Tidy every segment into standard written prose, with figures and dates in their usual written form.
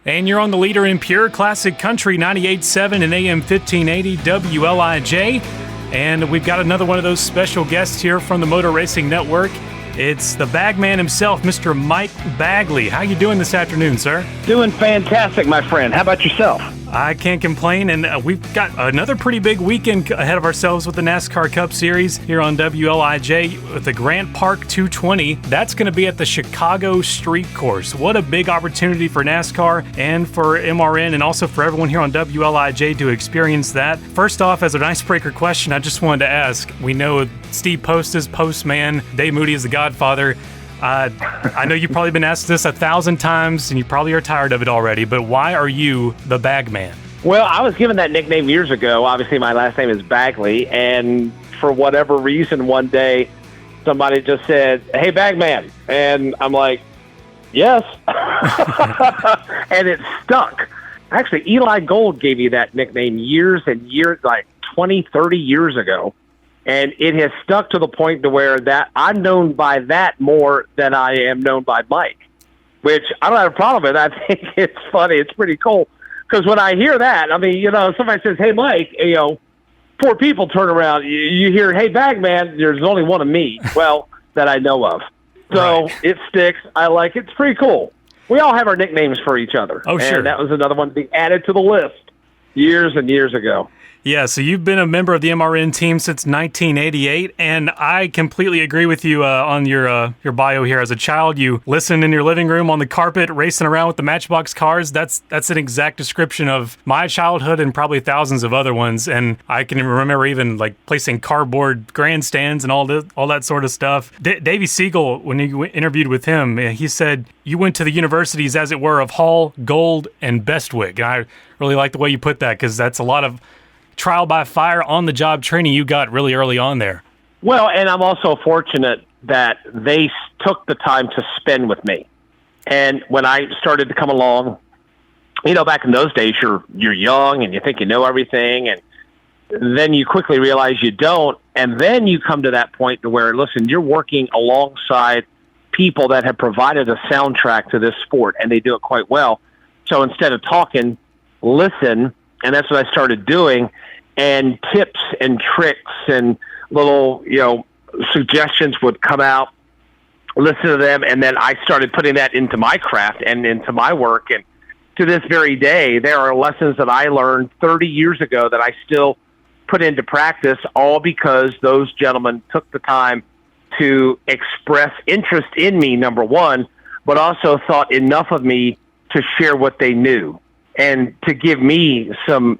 And you're on the leader in pure classic country, 98.7 and AM 1580 WLIJ. And we've got another one of those special guests here from the Motor Racing Network. It's the Bagman himself, Mr. Mike Bagley. How you doing this afternoon, sir? Doing fantastic, my friend. How about yourself? I can't complain, and we've got another pretty big weekend ahead of ourselves with the NASCAR Cup Series here on WLIJ with the Grant Park 220. That's going to be at the Chicago Street Course. What a big opportunity for NASCAR and for MRN and also for everyone here on WLIJ to experience that. First off, as an icebreaker question, I just wanted to ask, we know Steve Post is Postman, Dave Moody is the Godfather. I know you've probably been asked this 1,000 times, and you probably are tired of it already, but why are you the Bagman? Well, I was given that nickname years ago. Obviously, my last name is Bagley, and for whatever reason, one day, somebody just said, "Hey, Bagman," and I'm like, "Yes," and it stuck. Actually, Eli Gold gave me that nickname years and years, like 20, 30 years ago. And it has stuck to the point to where that I'm known by that more than I am known by Mike, which I don't have a problem with. I think it's funny. It's pretty cool. Because when I hear that, I mean, you know, somebody says, "Hey, Mike," you know, 4 people turn around. You hear, "Hey, Bagman," there's only one of me, well, that I know of. So right. It sticks. I like it. It's pretty cool. We all have our nicknames for each other. Oh, sure. And that was another one to be added to the list years and years ago. Yeah, so you've been a member of the MRN team since 1988, and I completely agree with you on your bio here. As a child, you listened in your living room on the carpet, racing around with the Matchbox cars. That's an exact description of my childhood and probably thousands of other ones. And I can remember even like placing cardboard grandstands and all that sort of stuff. Davey Siegel, when you interviewed with him, he said you went to the universities, as it were, of Hall, Gold, and Bestwick. And I really like the way you put that because that's a lot of trial by fire, on-the-job training you got really early on there. Well, and I'm also fortunate that they took the time to spend with me. And when I started to come along, you know, back in those days, you're young and you think you know everything, and then you quickly realize you don't, and then you come to that point to where, listen, you're working alongside people that have provided a soundtrack to this sport, and they do it quite well. So instead of talking, listen, and that's what I started doing. And tips and tricks and little, you know, suggestions would come out, listen to them, and then I started putting that into my craft and into my work. And to this very day, there are lessons that I learned 30 years ago that I still put into practice, all because those gentlemen took the time to express interest in me, number one, but also thought enough of me to share what they knew and to give me some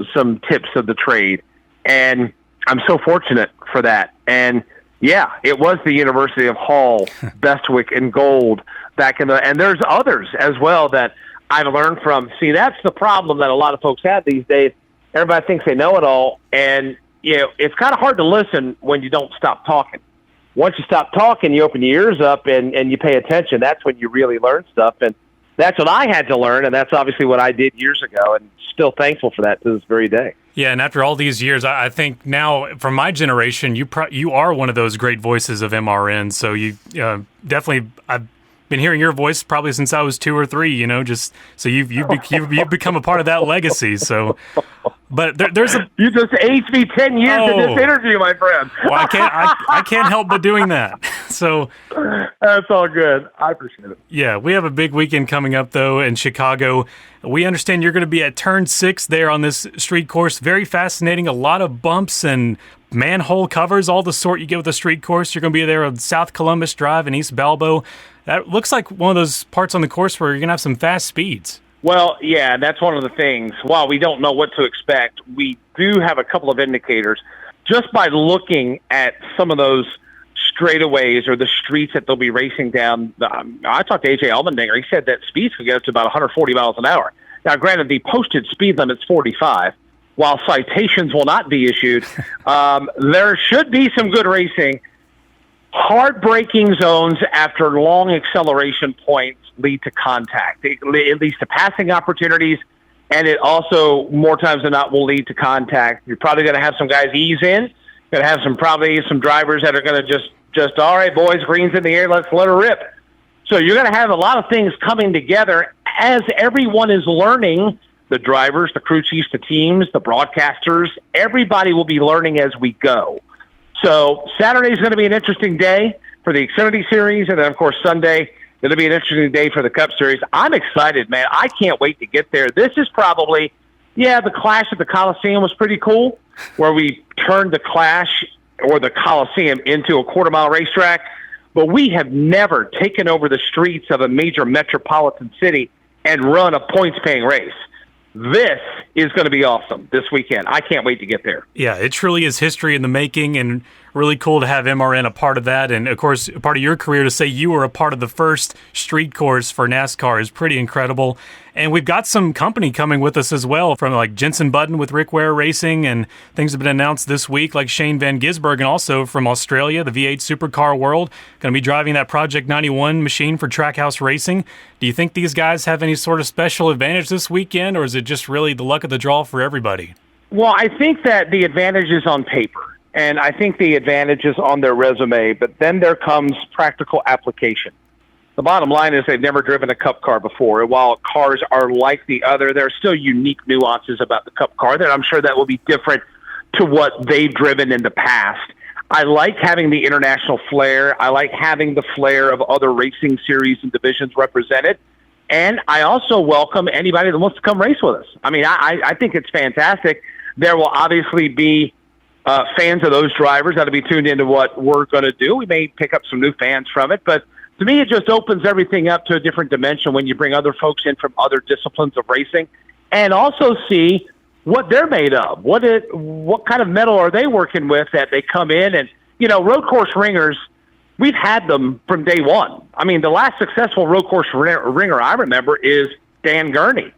tips of the trade. And I'm so fortunate for that. And yeah, it was the University of Hall, Bestwick, and Gold back in and there's others as well that I've learned from. See, that's the problem that a lot of folks have these days. Everybody thinks they know it all. And, you know, it's kind of hard to listen when you don't stop talking. Once you stop talking, you open your ears up and you pay attention. That's when you really learn stuff. And that's what I had to learn, and that's obviously what I did years ago, and still thankful for that to this very day. Yeah, and after all these years, I think now, from my generation, you are one of those great voices of MRN, so you definitely, I've been hearing your voice probably since I was 2 or 3, you know, just so you've become a part of that legacy, so... But there's a... You just aged me 10 years in this interview, my friend. Well, I can't help but doing that. So that's all good. I appreciate it. Yeah, we have a big weekend coming up, though, in Chicago. We understand you're going to be at Turn 6 there on this street course. Very fascinating. A lot of bumps and manhole covers, all the sort you get with a street course. You're going to be there on South Columbus Drive and East Balbo. That looks like one of those parts on the course where you're going to have some fast speeds. Well, yeah, that's one of the things. While we don't know what to expect, we do have a couple of indicators. Just by looking at some of those straightaways or the streets that they'll be racing down, I talked to A.J. Allmendinger. He said that speeds could get up to about 140 miles an hour. Now, granted, the posted speed limit's 45. While citations will not be issued, there should be some good racing. Hard braking zones after long acceleration points lead to contact. It leads to passing opportunities, and it also, more times than not, will lead to contact. You're probably going to have some guys ease in. Going to have probably some drivers that are going to just all right, boys, green's in the air, let's let her rip. So you're going to have a lot of things coming together as everyone is learning. The drivers, the crew chiefs, the teams, the broadcasters, everybody will be learning as we go. So Saturday is going to be an interesting day for the Xfinity Series, and then, of course, Sunday, it'll be an interesting day for the Cup Series. I'm excited, man. I can't wait to get there. This is probably, the Clash at the Coliseum was pretty cool, where we turned the Clash or the Coliseum into a quarter-mile racetrack, but we have never taken over the streets of a major metropolitan city and run a points-paying race. This is going to be awesome this weekend. I can't wait to get there. Yeah, it truly is history in the making, and really cool to have MRN a part of that. And, of course, a part of your career to say you were a part of the first street course for NASCAR is pretty incredible. And we've got some company coming with us as well, from like Jensen Button with Rick Ware Racing, and things have been announced this week, like Shane Van Gisbergen, and also from Australia, the V8 Supercar World, going to be driving that Project 91 machine for Trackhouse Racing. Do you think these guys have any sort of special advantage this weekend, or is it just really the luck of the draw for everybody? Well, I think that the advantage is on paper, and I think the advantage is on their resume, but then there comes practical application. The bottom line is they've never driven a Cup car before, and while cars are like the other, there are still unique nuances about the Cup car that I'm sure that will be different to what they've driven in the past. I like having the international flair. I like having the flair of other racing series and divisions represented. And I also welcome anybody that wants to come race with us. I mean, I think it's fantastic. There will obviously be fans of those drivers that'll be tuned into what we're going to do. We may pick up some new fans from it, but to me, it just opens everything up to a different dimension when you bring other folks in from other disciplines of racing and also see what they're made of. What kind of metal are they working with that they come in and, road course ringers, we've had them from day one. I mean, the last successful road course ringer I remember is Dan Gurney,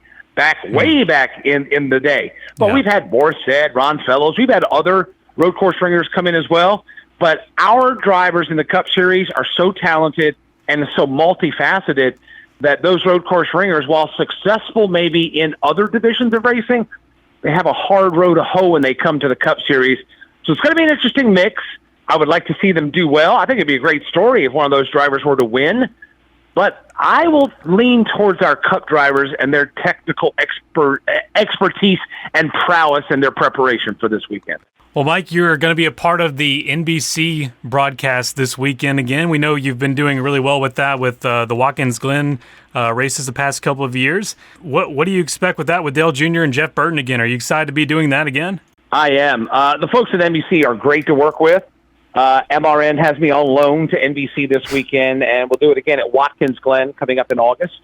way back in the day. But we've had Borset, Ron Fellows. We've had other road course ringers come in as well. But our drivers in the Cup Series are so talented and so multifaceted that those road course ringers, while successful maybe in other divisions of racing, they have a hard road to hoe when they come to the Cup Series. So it's going to be an interesting mix. I would like to see them do well. I think it'd be a great story if one of those drivers were to win. But I will lean towards our Cup drivers and their technical expertise and prowess in their preparation for this weekend. Well, Mike, you're going to be a part of the NBC broadcast this weekend again. We know you've been doing really well with that with the Watkins Glen races the past couple of years. What do you expect with that with Dale Jr. and Jeff Burton again? Are you excited to be doing that again? I am. The folks at NBC are great to work with. MRN has me on loan to NBC this weekend, and we'll do it again at Watkins Glen coming up in August.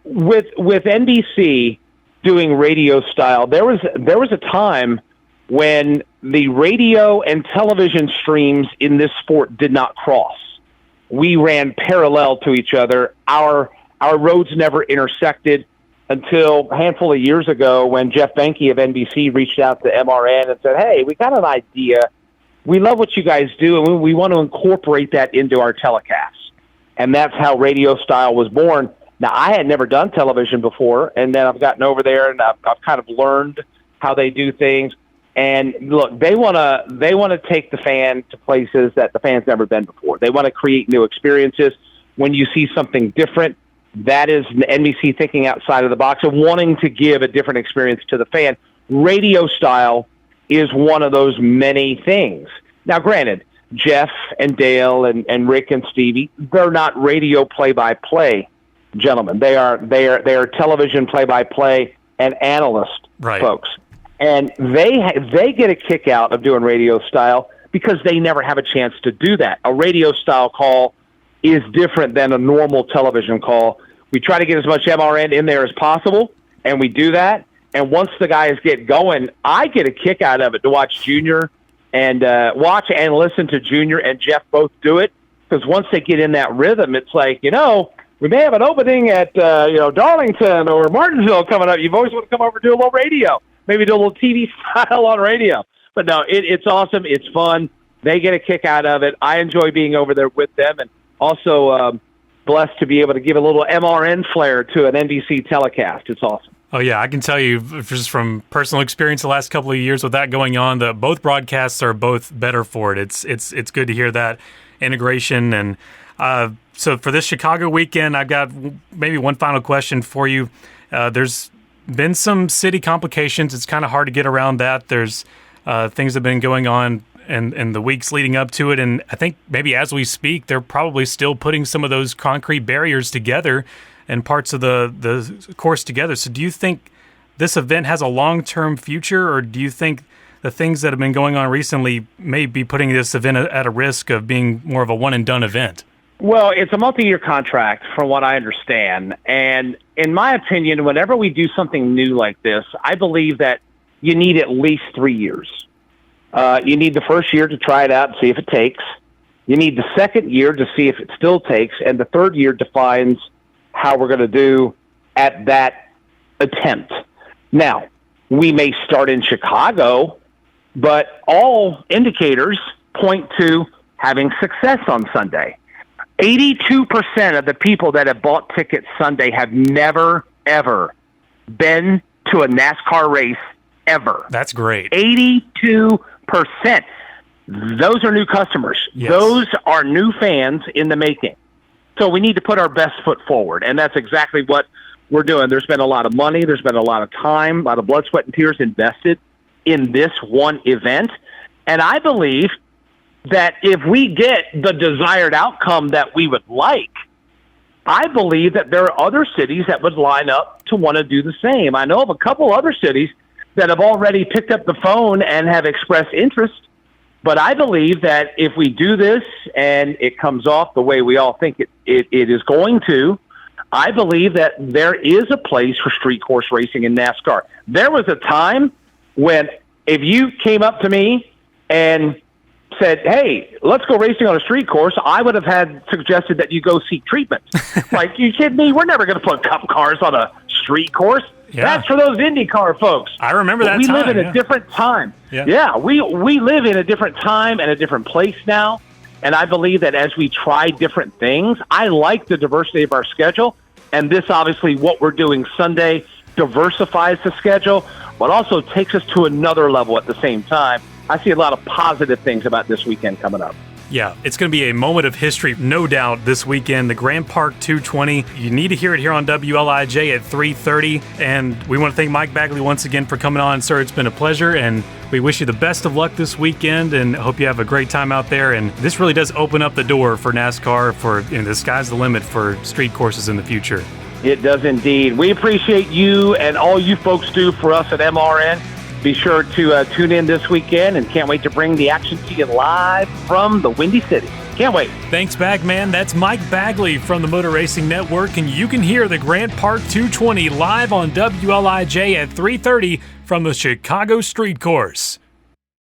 With NBC doing radio style, there was a time when the radio and television streams in this sport did not cross. We ran parallel to each other. Our roads never intersected until a handful of years ago when Jeff Benke of NBC reached out to MRN and said, hey, we got an idea. We love what you guys do, and we want to incorporate that into our telecasts. And that's how radio style was born. Now, I had never done television before, and then I've gotten over there, and I've kind of learned how they do things. And look, they want to take the fan to places that the fan's never been before. They want to create new experiences. When you see something different, that is NBC thinking outside of the box and wanting to give a different experience to the fan. Radio style is one of those many things. Now, granted, Jeff and Dale and Rick and Stevie, they're not radio play-by-play gentlemen. They are television play-by-play and analyst folks. And they get a kick out of doing radio style because they never have a chance to do that. A radio style call is different than a normal television call. We try to get as much MRN in there as possible, and we do that. And once the guys get going, I get a kick out of it to watch Junior and watch and listen to Junior and Jeff both do it. Because once they get in that rhythm, it's like, we may have an opening at Darlington or Martinsville coming up. You've always want to come over and do a little radio. Maybe do a little TV style on radio. But no, it's awesome. It's fun. They get a kick out of it. I enjoy being over there with them, and also blessed to be able to give a little MRN flair to an NBC telecast. It's awesome. Oh, yeah, I can tell you just from personal experience the last couple of years with that going on, that both broadcasts are both better for it. It's good to hear that integration. And So for this Chicago weekend, I've got maybe one final question for you. There's been some city complications. It's kind of hard to get around that. There's things have been going on in the weeks leading up to it. And I think maybe as we speak, they're probably still putting some of those concrete barriers together and parts of the course together. So do you think this event has a long-term future, or do you think the things that have been going on recently may be putting this event at a risk of being more of a one-and-done event? Well, it's a multi-year contract from what I understand. And in my opinion, whenever we do something new like this, I believe that you need at least 3 years. You need the first year to try it out and see if it takes. You need the second year to see if it still takes. And the third year defines how we're going to do at that attempt. Now, we may start in Chicago, but all indicators point to having success on Sunday. 82% of the people that have bought tickets Sunday have never, ever been to a NASCAR race ever. That's great. 82%. Those are new customers. Yes. Those are new fans in the making. So we need to put our best foot forward, and that's exactly what we're doing. There's been a lot of money. There's been a lot of time, a lot of blood, sweat, and tears invested in this one event. And I believe that if we get the desired outcome that we would like, I believe that there are other cities that would line up to want to do the same. I know of a couple other cities that have already picked up the phone and have expressed interest, but I believe that if we do this and it comes off the way we all think it is going to, I believe that there is a place for street course racing in NASCAR. There was a time when if you came up to me and said, hey, let's go racing on a street course, I would have had suggested that you go seek treatment. Like, you kidding me? We're never going to put cup cars on a street course. Yeah. That's for those IndyCar folks. I remember that we time. We live in a different time. Yeah, we live in a different time and a different place now. And I believe that as we try different things, I like the diversity of our schedule. And this, obviously, what we're doing Sunday diversifies the schedule, but also takes us to another level at the same time. I see a lot of positive things about this weekend coming up. Yeah, it's going to be a moment of history, no doubt, this weekend. The Grand Park 220. You need to hear it here on WLIJ at 3:30. And we want to thank Mike Bagley once again for coming on. Sir, it's been a pleasure, and we wish you the best of luck this weekend and hope you have a great time out there. And this really does open up the door for NASCAR, for the sky's the limit for street courses in the future. It does indeed. We appreciate you and all you folks do for us at MRN. Be sure to tune in this weekend, and can't wait to bring the action to you live from the Windy City. Can't wait. Thanks, Bagman. That's Mike Bagley from the Motor Racing Network, and you can hear the Grant Park 220 live on WLIJ at 3:30 from the Chicago Street Course.